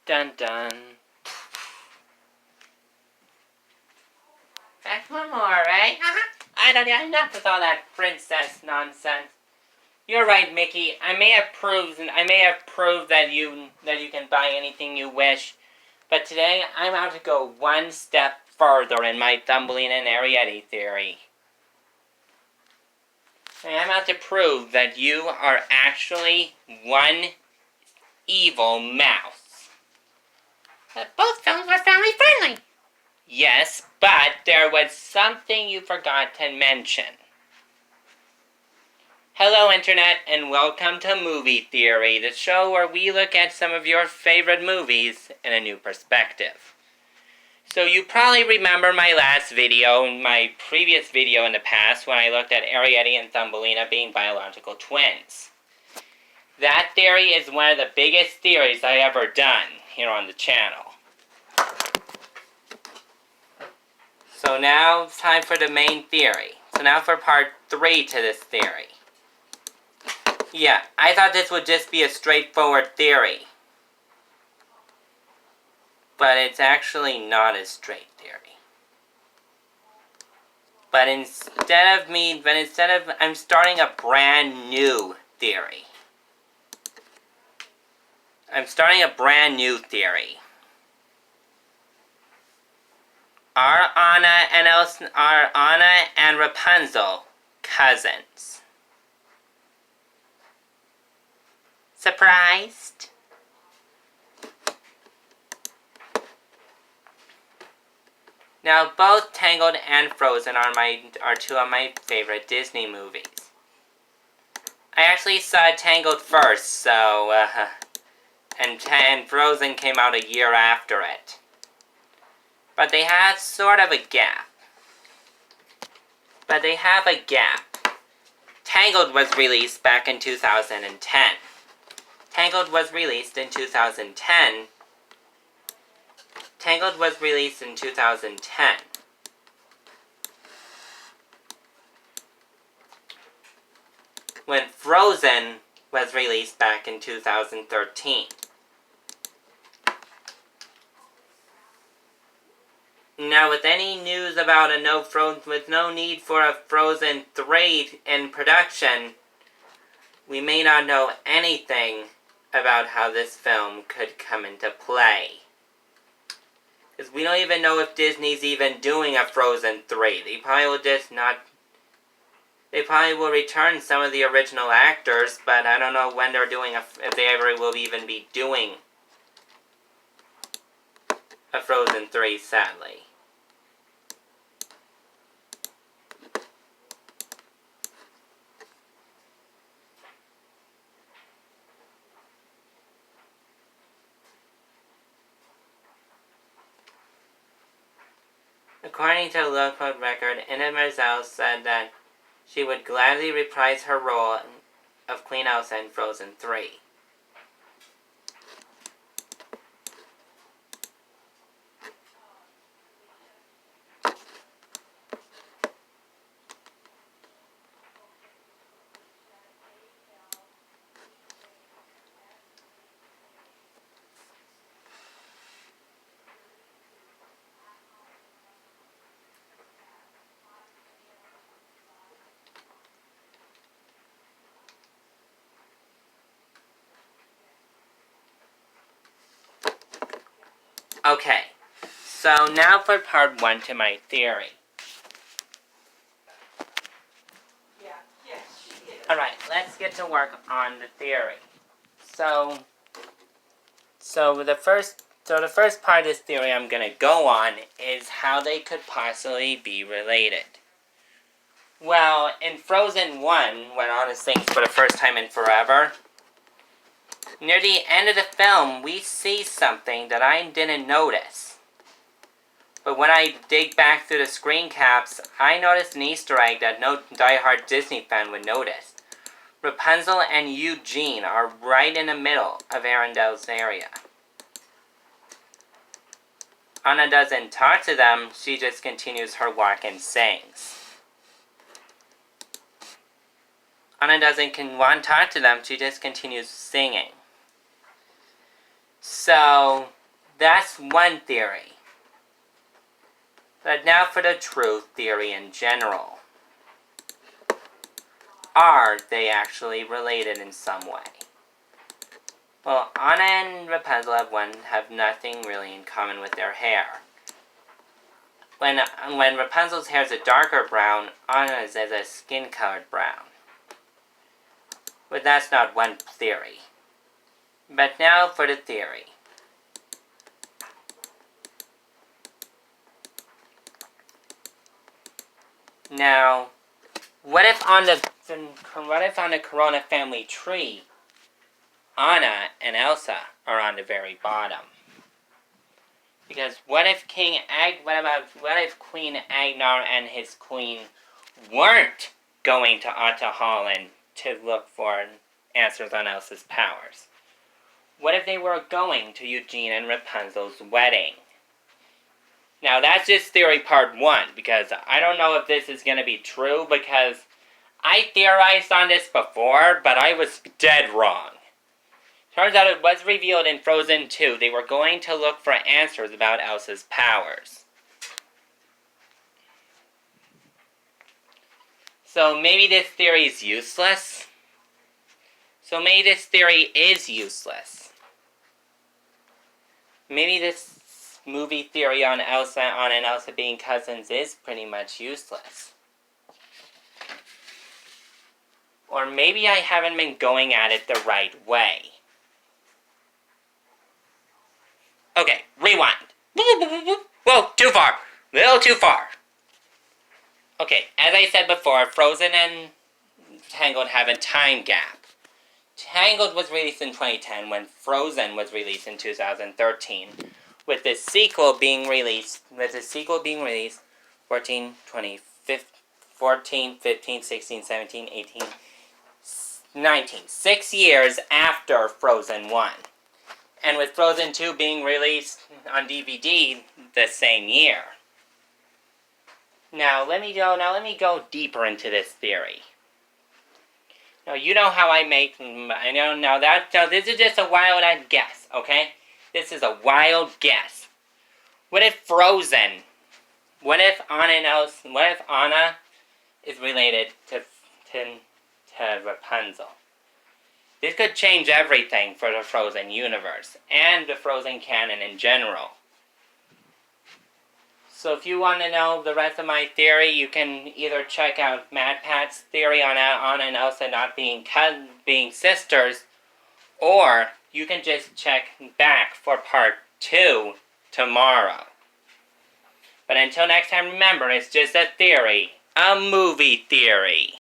Dun dun. That's one more, right? I don't know, enough with all that princess nonsense. You're right, Mickey. I may have proved that you can buy anything you wish. But today, I'm out to go one step further in my Thumbelina and Ariete theory. And I'm out to prove that you are actually one evil mouse. Both films were family friendly. Yes, but there was something you forgot to mention. Hello, Internet, and welcome to Movie Theory, the show where we look at some of your favorite movies in a new perspective. So you probably remember my last video, my previous video in the past, when I looked at Ariete and Thumbelina being biological twins. That theory is one of the biggest theories I ever done here on the channel. So now it's time for the main theory. So now for part 3 to this theory. Yeah, I thought this would just be a straightforward theory. But it's actually not a straight theory. But instead of I'm starting a brand new theory. I'm starting a brand new theory. Are Anna and Rapunzel cousins? Surprised? Now, both Tangled and Frozen are two of my favorite Disney movies. I actually saw Tangled first, so and Frozen came out a year after it. But they have sort of a gap. Tangled was released back in 2010. Tangled was released in 2010. When Frozen was released back in 2013. Now, with any news about with no need for a Frozen 3 in production, we may not know anything about how this film could come into play. Because we don't even know if Disney's even doing a Frozen 3. They probably will return some of the original actors, but I don't know when they're doing if they ever will even be doing a Frozen 3, sadly. According to a local record, Anna Rapunzel said that she would gladly reprise her role of Queen Elsa in Frozen 3. Okay, so now for part 1 to my theory. Alright, let's get to work on the theory. So the first part of this theory I'm going to go on is how they could possibly be related. Well, in Frozen 1, when Anna sings for the first time in forever, near the end of the film, we see something that I didn't notice. But when I dig back through the screen caps, I noticed an Easter egg that no diehard Disney fan would notice. Rapunzel and Eugene are right in the middle of Arendelle's area. Anna doesn't talk to them, she just continues her walk and sings. Anna doesn't want to talk to them, she just continues singing. So, That's one theory. But now for the true theory in general. Are they actually related in some way? Well, Anna and Rapunzel have nothing really in common with their hair. When Rapunzel's hair is a darker brown, Anna's is a skin-colored brown. But that's not one theory. But now for the theory. Now, what if on the Corona family tree, Anna and Elsa are on the very bottom? Because what if Queen Agnar and his queen weren't going to Otta Holland to look for answers on Elsa's powers? What if they were going to Eugene and Rapunzel's wedding? Now that's just theory part 1, because I don't know if this is going to be true, because I theorized on this before, but I was dead wrong. Turns out it was revealed in Frozen 2 they were going to look for answers about Elsa's powers. So maybe this theory is useless? So maybe this theory is useless. Maybe this movie theory on Anna and Elsa being cousins is pretty much useless. Or maybe I haven't been going at it the right way. Okay, rewind. Whoa, too far. Little too far. Okay, as I said before, Frozen and Tangled have a time gap. Tangled was released in 2010 when Frozen was released in 2013. With the sequel being released 14, 15, 16, 17, 18, 19. 6 years after Frozen 1. And with Frozen 2 being released on DVD the same year. Now let me go deeper into this theory. Now you know how this is just a wild guess, okay? This is a wild guess. What if Anna is related to Rapunzel? This could change everything for the Frozen universe, and the Frozen canon in general. So if you want to know the rest of my theory, you can either check out Mad Pat's theory on Anna and Elsa not being sisters, or you can just check back for part 2 tomorrow. But until next time, remember, it's just a theory. A movie theory.